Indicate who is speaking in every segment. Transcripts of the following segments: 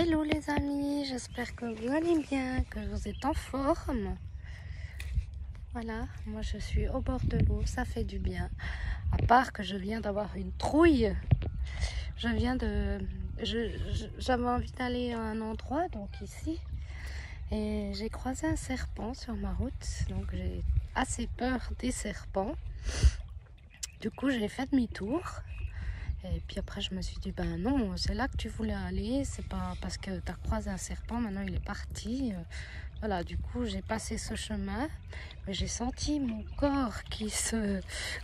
Speaker 1: Hello les amis, j'espère que vous allez bien, que vous êtes en forme. Voilà, moi je suis au bord de l'eau, ça fait du bien. À part que je viens d'avoir une trouille. J'avais envie d'aller à un endroit, donc ici. Et j'ai croisé un serpent sur ma route, donc j'ai assez peur des serpents. Du coup j'ai fait demi-tour. Et puis après, je me suis dit, ben non, c'est là que tu voulais aller. C'est pas parce que tu as croisé un serpent, maintenant il est parti. Voilà, du coup, j'ai passé ce chemin. Mais j'ai senti mon corps qui se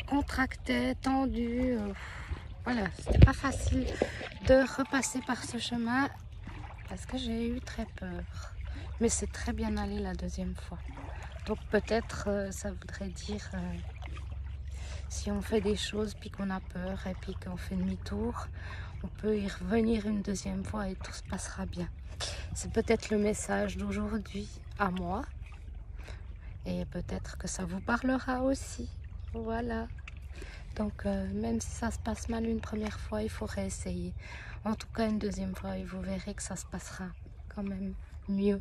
Speaker 1: contractait, tendu. Voilà, c'était pas facile de repasser par ce chemin parce que j'ai eu très peur. Mais c'est très bien allé la deuxième fois. Donc peut-être ça voudrait dire... si on fait des choses puis qu'on a peur et puis qu'on fait demi-tour, on peut y revenir une deuxième fois et tout se passera bien. C'est peut-être le message d'aujourd'hui à moi et peut-être que ça vous parlera aussi. Voilà. Donc même si ça se passe mal une première fois, il faut réessayer. En tout cas une deuxième fois et vous verrez que ça se passera quand même mieux.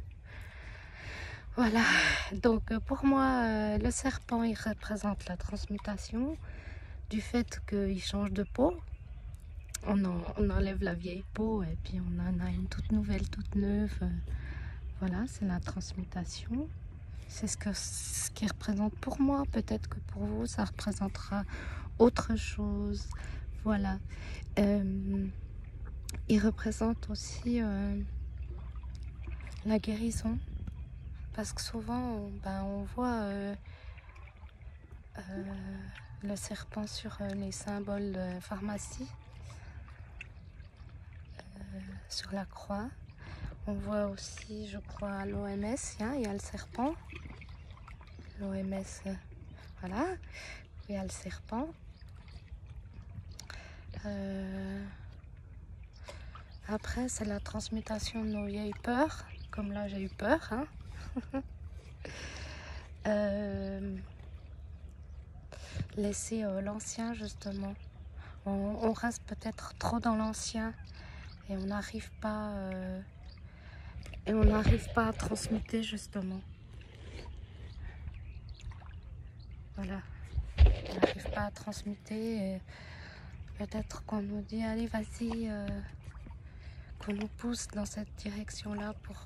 Speaker 1: Voilà, donc pour moi, le serpent, il représente la transmutation du fait qu'il change de peau. On enlève la vieille peau et puis on en a une toute nouvelle, toute neuve. Voilà, c'est la transmutation. C'est ce qui représente pour moi. Peut-être que pour vous, ça représentera autre chose. Voilà. Il représente aussi la guérison. Parce que souvent, on voit le serpent sur les symboles de pharmacie, sur la croix. On voit aussi, je crois, à l'OMS, il y a le serpent. L'OMS, voilà, il y a le serpent. Après, c'est la transmutation de nos vieilles peurs, comme là j'ai eu peur. Laisser l'ancien, justement. On reste peut-être trop dans l'ancien et on n'arrive pas à transmuter, justement. Voilà, on n'arrive pas à transmuter. Peut-être qu'on nous dit, allez, vas-y, qu'on nous pousse dans cette direction-là pour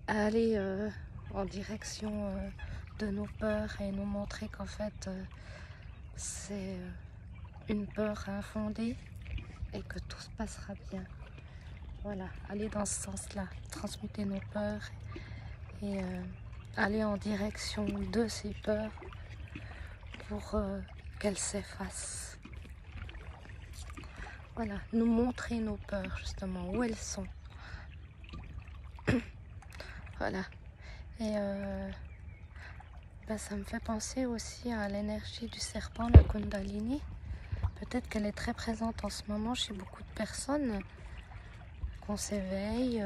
Speaker 1: aller en direction de nos peurs et nous montrer qu'en fait, c'est une peur infondée et que tout se passera bien. Voilà, aller dans ce sens-là, transmuter nos peurs et aller en direction de ces peurs pour qu'elles s'effacent. Voilà, nous montrer nos peurs justement, où elles sont. Voilà. Et ça me fait penser aussi à l'énergie du serpent, la Kundalini. Peut-être qu'elle est très présente en ce moment chez beaucoup de personnes. Qu'on s'éveille,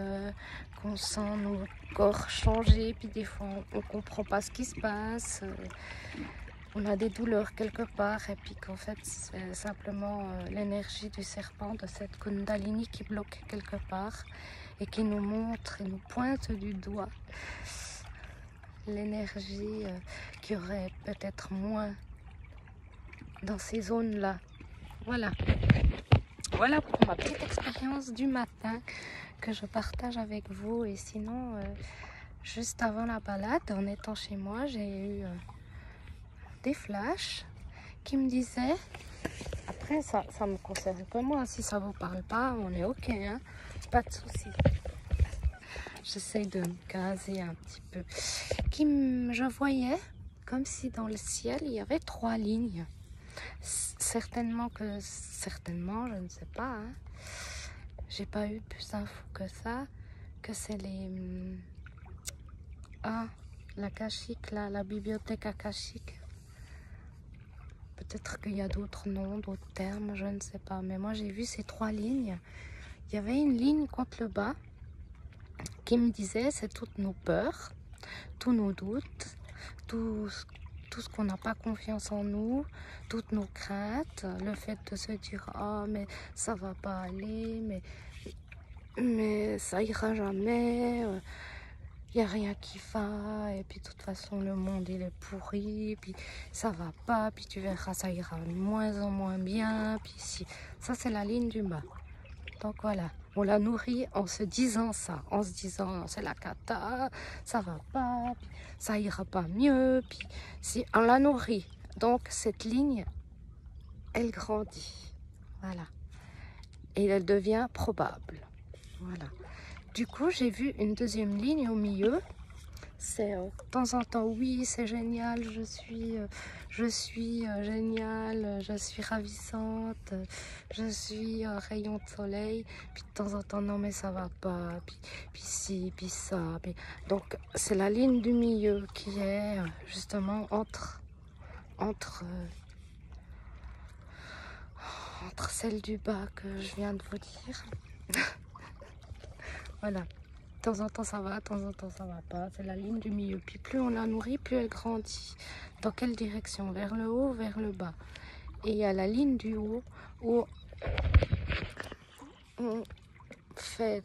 Speaker 1: qu'on sent nos corps changer, puis des fois on ne comprend pas ce qui se passe. On a des douleurs quelque part et puis qu'en fait c'est simplement l'énergie du serpent, de cette Kundalini qui bloque quelque part et qui nous montre et nous pointe du doigt l'énergie qui aurait peut-être moins dans ces zones-là. Voilà. Voilà pour ma petite expérience du matin que je partage avec vous. Et sinon, juste avant la balade, en étant chez moi, j'ai eu des flashs qui me disaient, après ça me concerne pas moi, si ça vous parle pas, on est ok, hein, pas de souci. J'essaie de me caser un petit peu. Je voyais comme si dans le ciel il y avait 3 lignes. Certainement, je ne sais pas, hein. J'ai pas eu plus d'infos que ça, que c'est l'akashique, la bibliothèque akashique. Peut-être qu'il y a d'autres noms, d'autres termes, je ne sais pas. Mais moi, j'ai vu ces 3 lignes. Il y avait une ligne contre le bas qui me disait, c'est toutes nos peurs, tous nos doutes, tout ce qu'on n'a pas confiance en nous, toutes nos craintes, le fait de se dire, oh, mais ça va pas aller, mais mais ça ira jamais. Il n'y a rien qui va, et puis de toute façon le monde il est pourri, puis ça va pas, puis tu verras ça ira de moins en moins bien, puis si, ça c'est la ligne du bas. Donc voilà, on la nourrit en se disant ça, en se disant c'est la cata, ça va pas, puis ça ira pas mieux, puis si on la nourrit, donc cette ligne, elle grandit, voilà, et elle devient probable, voilà. Du coup, j'ai vu une deuxième ligne au milieu. C'est de temps en temps, oui, c'est génial, je suis géniale, je suis ravissante, je suis un rayon de soleil. Puis de temps en temps, non, mais ça va pas, puis ci, puis ça. Puis... Donc, c'est la ligne du milieu qui est justement entre celle du bas que je viens de vous dire. Voilà, de temps en temps ça va, de temps en temps ça va pas, c'est la ligne du milieu. Puis plus on la nourrit, plus elle grandit. Dans quelle direction? Vers le haut, vers le bas. Et il y a la ligne du haut où on fait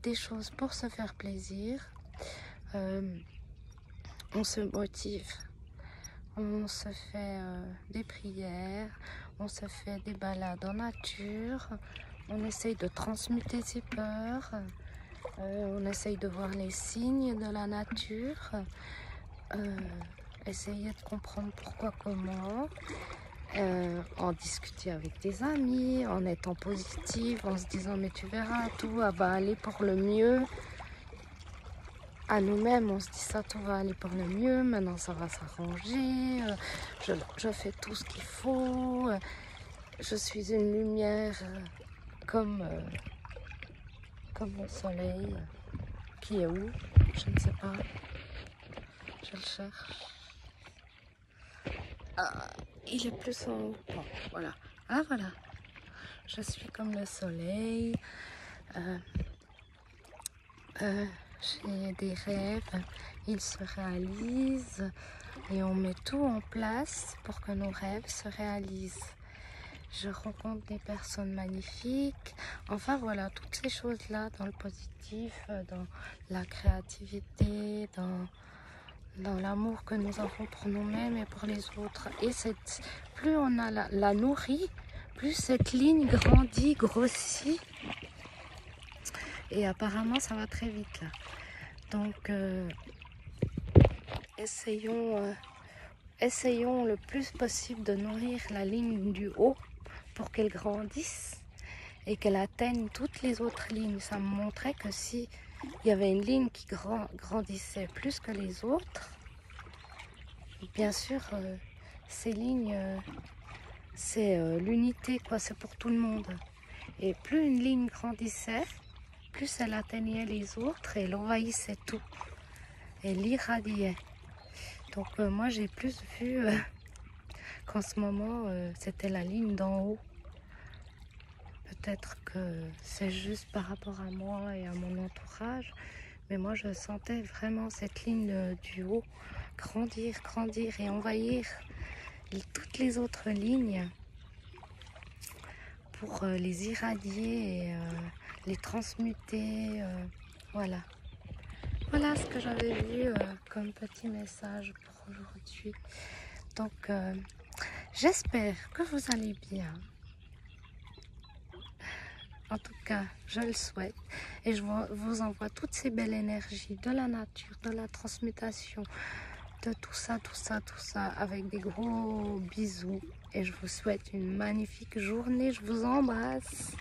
Speaker 1: des choses pour se faire plaisir, on se motive, on se fait des prières, on se fait des balades en nature, on essaye de transmuter ses peurs. On essaye de voir les signes de la nature, essayer de comprendre pourquoi, comment, en discuter avec des amis, en étant positive, en se disant mais tu verras, tout va aller pour le mieux. À nous-mêmes, on se dit ça, tout va aller pour le mieux, maintenant ça va s'arranger, je fais tout ce qu'il faut, je suis une lumière comme le soleil, qui est où? Je ne sais pas. Je le cherche. Ah, il est plus en haut. Bon, voilà. Ah, voilà. Je suis comme le soleil. J'ai des rêves. Ils se réalisent. Et on met tout en place pour que nos rêves se réalisent. Je rencontre des personnes magnifiques. Enfin voilà, toutes ces choses-là dans le positif, dans la créativité, dans l'amour que nous avons pour nous-mêmes et pour les autres. Et plus on a la nourrit, plus cette ligne grandit, grossit. Et apparemment, ça va très vite là. Donc, essayons le plus possible de nourrir la ligne du haut pour qu'elle grandisse et qu'elle atteigne toutes les autres lignes. Ça me montrait que si il y avait une ligne qui grandissait plus que les autres, bien sûr, ces lignes, c'est l'unité, quoi, c'est pour tout le monde. Et plus une ligne grandissait, plus elle atteignait les autres et elle envahissait tout. Elle l'irradiait. Donc moi, j'ai plus vu qu'en ce moment, c'était la ligne d'en haut. Peut-être que c'est juste par rapport à moi et à mon entourage, mais moi je sentais vraiment cette ligne du haut grandir, grandir et envahir toutes les autres lignes pour les irradier et les transmuter. Voilà. Voilà ce que j'avais vu comme petit message pour aujourd'hui. Donc j'espère que vous allez bien. En tout cas, je le souhaite et je vous envoie toutes ces belles énergies de la nature, de la transmutation, de tout ça, avec des gros bisous. Et je vous souhaite une magnifique journée. Je vous embrasse.